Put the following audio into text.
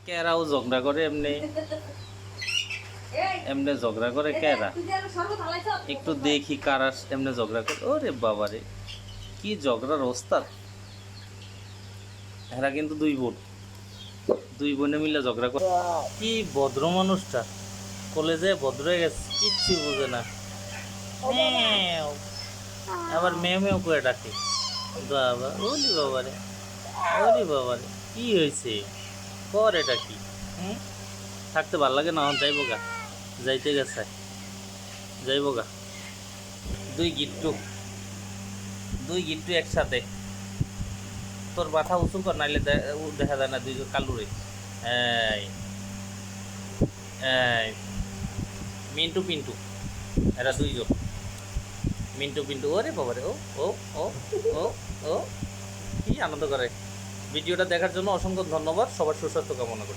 কেরাও ঝগড়া করে এমনি এমনি ঝগড়া করে কেরা। একটু দেখি কারা এমনি ঝগড়া করে। ওরে বাবারে, কি ঝগড়ার ওস্তাদ। এরা কিন্তু দুই বোনে মিলে ঝগড়া করে। কি ভদ্র মানুষটা, কলেজে ভদ্র হয়ে গেছে, কিচ্ছু বোঝে না। ম্যাও, আবার মেয়ে মেয়েও করে ডাকে। বাবা, ওলি বাবারে, ওলি বাবারে, কি হয়েছে? কর এটা কি? হুম, থাকতে ভাল লাগে না? যাইব গা, যাইতে গেছে, যাইব গা। দুই গিট্টু, দুই গিট্টু একসাথে। তোর মাথা উঁচু কর, নাইলে দেখা যায় না দুইজন কালুরে। এই এই মিন্টু পিন্টু, এরা দুইজন মিন্টু পিন্টু। ওরে বাবারে, ও ও ও ও ও, কি আনন্দ করে। ভিডিওটা দেখার জন্য অসংখ্য ধন্যবাদ। সবার সুস্বাস্থ্য কামনা করি।